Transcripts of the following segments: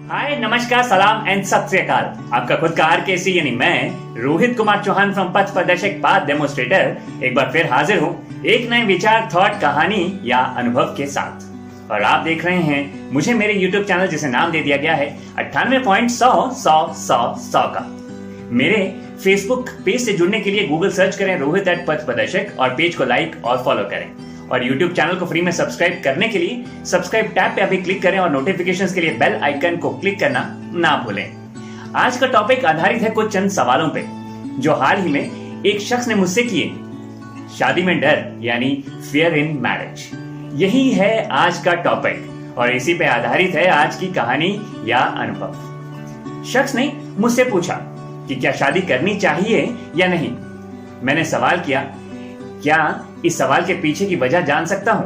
हाय, नमस्कार, सलाम एंड सत श्री अकाल। आपका खुद का आरकेसी यानी मैं रोहित कुमार चौहान फ्रॉम पथ प्रदर्शक पाथ डेमोस्ट्रेटर एक बार फिर हाजिर हूँ एक नए विचार, थॉट, कहानी या अनुभव के साथ। और आप देख रहे हैं मुझे मेरे YouTube चैनल जिसे नाम दे दिया गया है 98.100 का। मेरे फेसबुक पेज से जुड़ने के लिए गूगल सर्च करें रोहित @ पथ प्रदर्शक और पेज को लाइक और फॉलो करें। और YouTube चैनल को फ्री में सब्सक्राइब करने के लिए सब्सक्राइब टैब पे अभी क्लिक करें और नोटिफिकेशंस के लिए बेल आइकन को क्लिक करना ना भूलें। आज का टॉपिक आधारित है कुछ चंद सवालों पे जो हाल ही में एक शख्स ने मुझसे किए। शादी में डर यानी फियर इन मैरिज, यही है आज का टॉपिक और इसी पे आधारित है आज की कहानी या अनुभव। शख्स ने मुझसे पूछा कि क्या शादी करनी चाहिए या नहीं। मैंने सवाल किया, क्या इस सवाल के पीछे की वजह जान सकता हूं?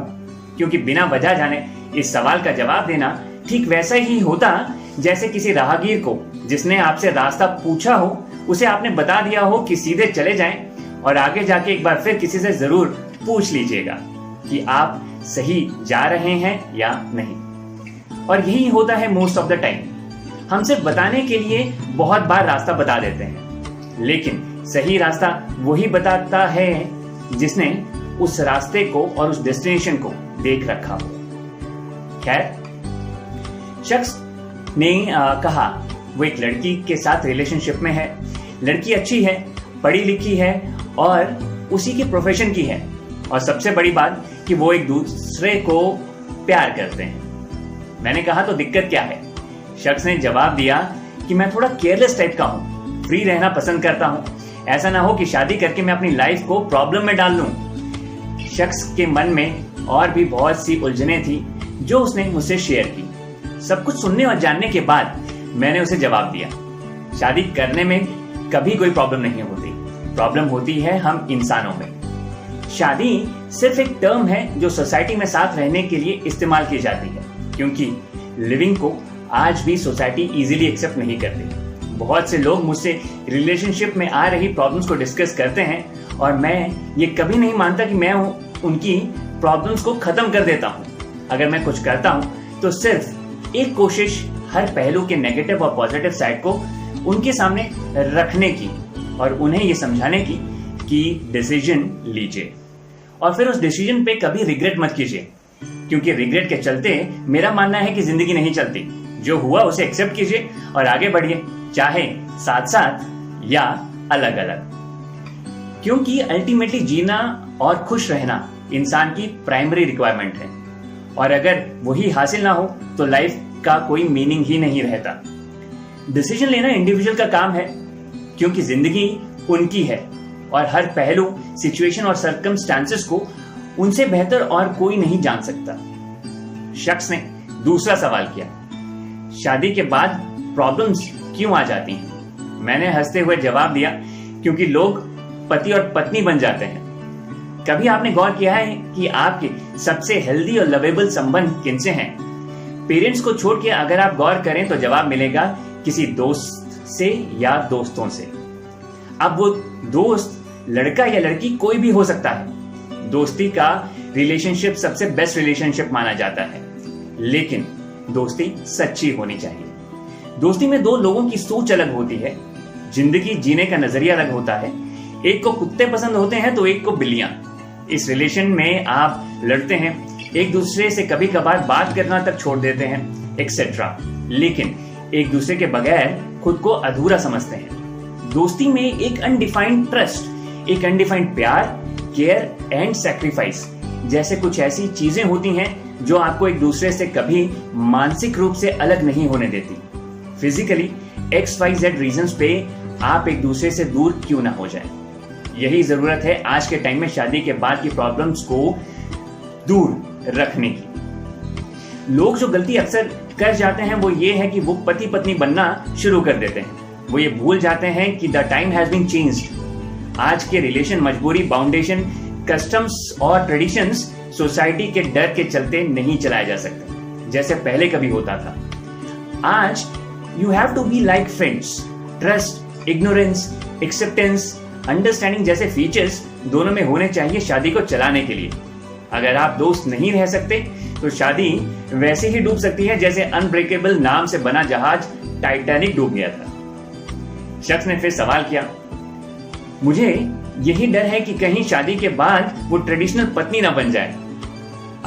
क्योंकि बिना वजह जाने इस सवाल का जवाब देना ठीक वैसा ही होता जैसे किसी राहगीर को जिसने आपसे रास्ता पूछा हो उसे आपने बता दिया हो कि सीधे चले जाएं और आगे जाके एक बार फिर किसी से जरूर पूछ लीजिएगा कि आप सही जा रहे हैं या नहीं। और यही होता है मोस्ट ऑफ द टाइम। हम सिर्फ बताने के लिए बहुत बार रास्ता बता देते हैं, लेकिन सही रास्ता वही बताता है जिसने उस रास्ते को और उस डेस्टिनेशन को देख रखा हो। खैर, शख्स ने कहा वो एक लड़की के साथ रिलेशनशिप में है। लड़की अच्छी है, पढ़ी लिखी है और उसी के प्रोफेशन की है, और सबसे बड़ी बात कि वो एक दूसरे को प्यार करते हैं। मैंने कहा तो दिक्कत क्या है? शख्स ने जवाब दिया कि मैं थोड़ा केयरलेस टाइप का हूँ, फ्री रहना पसंद करता हूँ। ऐसा ना हो कि शादी करके मैं अपनी लाइफ को प्रॉब्लम में डाल लूं। शख्स के मन में और भी बहुत सी उलझनें थी जो उसने मुझसे शेयर की। सब कुछ सुनने और जानने के बाद मैंने उसे जवाब दिया, शादी करने में कभी कोई प्रॉब्लम नहीं होती। प्रॉब्लम होती है हम इंसानों में। शादी सिर्फ एक टर्म है जो सोसाइटी में साथ रहने के लिए इस्तेमाल की जाती है, क्योंकि लिविंग को आज भी सोसाइटी इजीली एक्सेप्ट नहीं करती। बहुत से लोग मुझसे रिलेशनशिप में आ रही प्रॉब्लम्स को डिस्कस करते हैं और मैं ये कभी नहीं मानता कि मैं उनकी प्रॉब्लम्स को खत्म कर देता हूँ। अगर मैं कुछ करता हूँ तो सिर्फ एक कोशिश हर पहलू के नेगेटिव और पॉजिटिव साइड को उनके सामने रखने की और उन्हें ये समझाने की कि डिसीजन लीजिए और फिर उस डिसीजन पे कभी रिग्रेट मत कीजिए, क्योंकि रिग्रेट के चलते मेरा मानना है कि जिंदगी नहीं चलती। जो हुआ उसे एक्सेप्ट कीजिए और आगे बढ़िए, चाहे साथ साथ या अलग अलग, क्योंकि अल्टीमेटली जीना और खुश रहना इंसान की प्राइमरी रिक्वायरमेंट है। और अगर वही हासिल ना हो तो लाइफ का कोई मीनिंग ही नहीं रहता। डिसीजन लेना इंडिविजुअल का काम है, क्योंकि जिंदगी उनकी है और हर पहलू, सिचुएशन और सर्कमस्टांसेस को उनसे बेहतर और कोई नहीं जान सकता। शख्स ने दूसरा सवाल किया, शादी के बाद प्रॉब्लम्स क्यों आ जाती हैं? मैंने हंसते हुए जवाब दिया, क्योंकि लोग पति और पत्नी बन जाते हैं। कभी आपने गौर किया है कि आपके सबसे हेल्दी और लवेबल संबंध किनसे हैं? पेरेंट्स को छोड़ के अगर आप गौर करें तो जवाब मिलेगा किसी दोस्त से या दोस्तों से। अब वो दोस्त लड़का या लड़की कोई भी हो सकता है। दोस्ती का रिलेशनशिप सबसे बेस्ट रिलेशनशिप माना जाता है, लेकिन दोस्ती सच्ची होनी चाहिए। दोस्ती में दो लोगों की सोच अलग होती है, जिंदगी जीने का नजरिया अलग होता है। एक को कुत्ते पसंद होते हैं तो एक को बिल्लियां। इस रिलेशन में आप लड़ते हैं, एक दूसरे से कभी कभार बात करना तक छोड़ देते हैं, एक्सेट्रा, लेकिन एक दूसरे के बगैर खुद को अधूरा समझते हैं। दोस्ती में एक अनडिफाइंड ट्रस्ट, एक अनडिफाइंड प्यार, केयर एंड सैक्रिफाइस जैसे कुछ ऐसी चीजें होती हैं जो आपको एक दूसरे से कभी मानसिक रूप से अलग नहीं होने देती। फिजिकली XYZ रीजंस पे आप एक दूसरे से दूर क्यों ना हो जाएं। यही जरूरत है आज के टाइम में शादी के बाद की प्रॉब्लम्स को दूर रखने की। लोग जो गलती अक्सर कर जाते हैं वो ये है कि वो पति पत्नी बनना शुरू कर देते हैं। वो ये भूल जाते हैं कि the time has been changed. आज के रिलेशन मजबूरी, बाउंडेशन, कस्टम्स और ट्रेडिशंस सोसाइटी के डर के चलते नहीं चलाए जा सकते जैसे पहले कभी होता था। आज you have to be like friends. Trust, ignorance, acceptance, understanding जैसे फीचर्स दोनों में होने चाहिए शादी को चलाने के लिए। अगर आप दोस्त नहीं रह सकते तो शादी वैसे ही डूब सकती है जैसे अनब्रेकेबल नाम से बना जहाज टाइटैनिक डूब गया था। शख्स ने फिर सवाल किया, मुझे यही डर है कि कहीं शादी के बाद वो ट्रेडिशनल पत्नी ना बन जाए।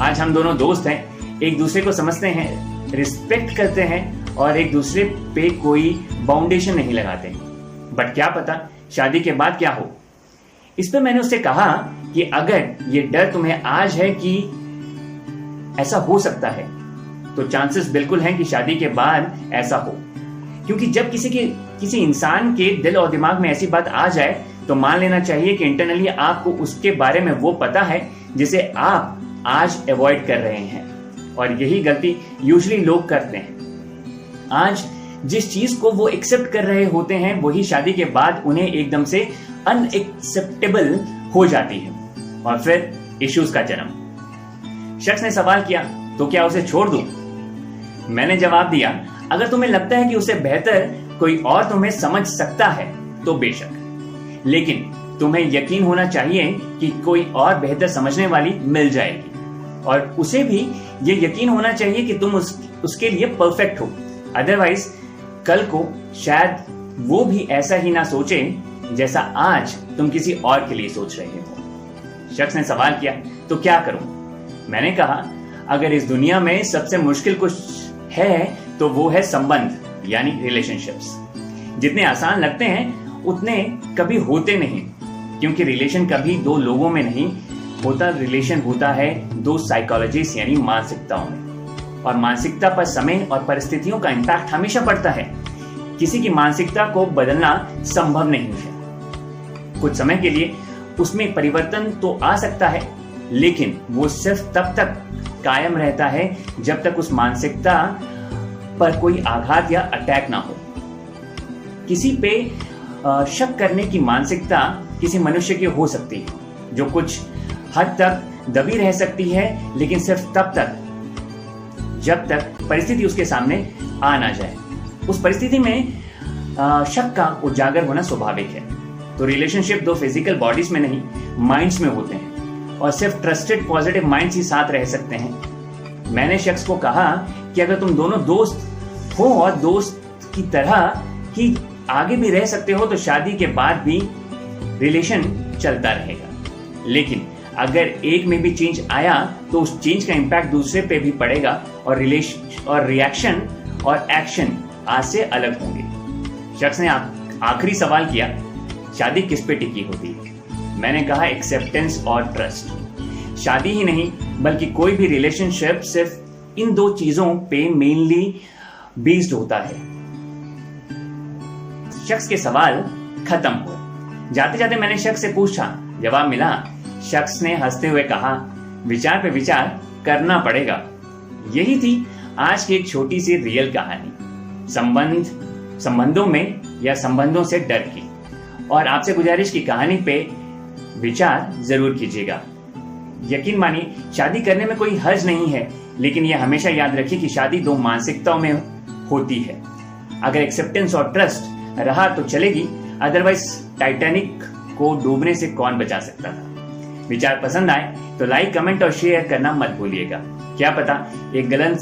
आज हम दोनों दोस्त हैं, एक दूसरे को समझते हैं, रिस्पेक्ट करते हैं और एक दूसरे पे कोई बाउंडेशन नहीं लगाते, बट क्या पता शादी के बाद क्या हो। इस पर मैंने उससे कहा कि अगर ये डर तुम्हें आज है कि ऐसा हो सकता है, तो चांसेस बिल्कुल हैं कि शादी के बाद ऐसा हो। क्योंकि जब किसी इंसान के दिल और दिमाग में ऐसी बात आ जाए तो मान लेना चाहिए कि इंटरनली आपको उसके बारे में वो पता है जिसे आप आज अवॉइड कर रहे हैं, और यही गलती यूजुअली लोग करते हैं। आज जिस चीज को वो एक्सेप्ट कर रहे होते हैं वही शादी के बाद उन्हें एकदम से अनएक्सेप्टेबल हो जाती है और फिर इश्यूज का जन्म। शख्स ने सवाल किया, तो क्या उसे छोड़ दूं? मैंने जवाब दिया, अगर तुम्हें लगता है कि उससे बेहतर कोई और तुम्हें समझ सकता है तो बेशक, लेकिन तुम्हें यकीन होना चाहिए कि कोई और बेहतर समझने वाली मिल जाएगी, और उसे भी ये यकीन होना चाहिए कि तुम उसके लिए परफेक्ट हो। अदरवाइज कल को शायद वो भी ऐसा ही ना सोचे जैसा आज तुम किसी और के लिए सोच रहे हो। शख्स ने सवाल किया, तो क्या करूं? मैंने कहा, अगर इस दुनिया में सबसे मुश्किल कुछ है तो वो है संबंध, यानी रिलेशनशिप्स। जितने आसान लगते हैं उतने कभी होते नहीं, क्योंकि रिलेशन कभी दो लोगों में नहीं होता, रिलेशन होता है दो साइकोलॉजिस्ट यानी मानसिकताओं में, और मानसिकता पर समय और परिस्थितियों का इंपैक्ट हमेशा पड़ता है। किसी की मानसिकता को बदलना संभव नहीं है। कुछ समय के लिए उसमें परिवर्तन तो आ सकता है, लेकिन वो सिर्फ तब तक कायम रहता है जब तक उस मानसिकता पर कोई आघात या अटैक ना हो। किसी पे शक करने की मानसिकता किसी मनुष्य की हो सकती है, जो कुछ हद तक दबी रह सकती है, लेकिन सिर्फ तब तक जब तक परिस्थिति उसके सामने आ ना जाए। उस परिस्थिति में शक का उजागर होना स्वाभाविक है। तो रिलेशनशिप दो फिजिकल बॉडीज में नहीं, माइंड्स में होते हैं, और सिर्फ ट्रस्टेड पॉजिटिव माइंड्स ही साथ रह सकते हैं। मैंने शख्स को कहा कि अगर तुम दोनों दोस्त हो और दोस्त की तरह ही आगे भी रह सकते हो तो शादी के बाद भी रिलेशन चलता रहेगा, लेकिन अगर एक में भी चेंज आया तो उस चेंज का इम्पैक्ट दूसरे पे भी पड़ेगा, और रिएक्शन और एक्शन आज से अलग होंगे। शख्स ने आखिरी सवाल किया, शादी किस पे टिकी होती है? मैंने कहा, एक्सेप्टेंस और ट्रस्ट। शादी ही नहीं बल्कि कोई भी रिलेशनशिप सिर्फ इन दो चीजों पे मेनली बेस्ड होता है। शख्स के सवाल खत्म हुए। जाते जाते मैंने शख्स से पूछा, जवाब मिला? शख्स ने हंसते हुए कहा, विचार पे विचार करना पड़ेगा। यही थी आज की एक छोटी सी रियल कहानी, संबंधों में या संबंधों से डर की। और आपसे गुजारिश की कहानी पे विचार जरूर कीजिएगा। यकीन मानिए, शादी करने में कोई हर्ज नहीं है, लेकिन यह हमेशा याद रखिए कि शादी दो मानसिकताओं में होती है। अगर एक्सेप्टेंस और ट्रस्ट रहा तो चलेगी, अदरवाइज टाइटैनिक को डूबने से कौन बचा सकता था। विचार पसंद आए तो लाइक, कमेंट और शेयर करना मत भूलिएगा। क्या पता एक गलत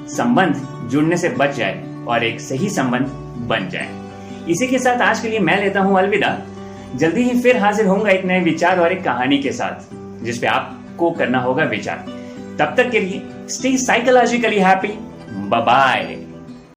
संबंध जुड़ने से बच जाए और एक सही संबंध बन जाए। इसी के साथ आज के लिए मैं लेता हूं अलविदा। जल्दी ही फिर हाजिर होऊंगा एक नए विचार और एक कहानी के साथ, जिसपे आपको करना होगा विचार। तब तक के लिए stay psychologically happy. Bye bye.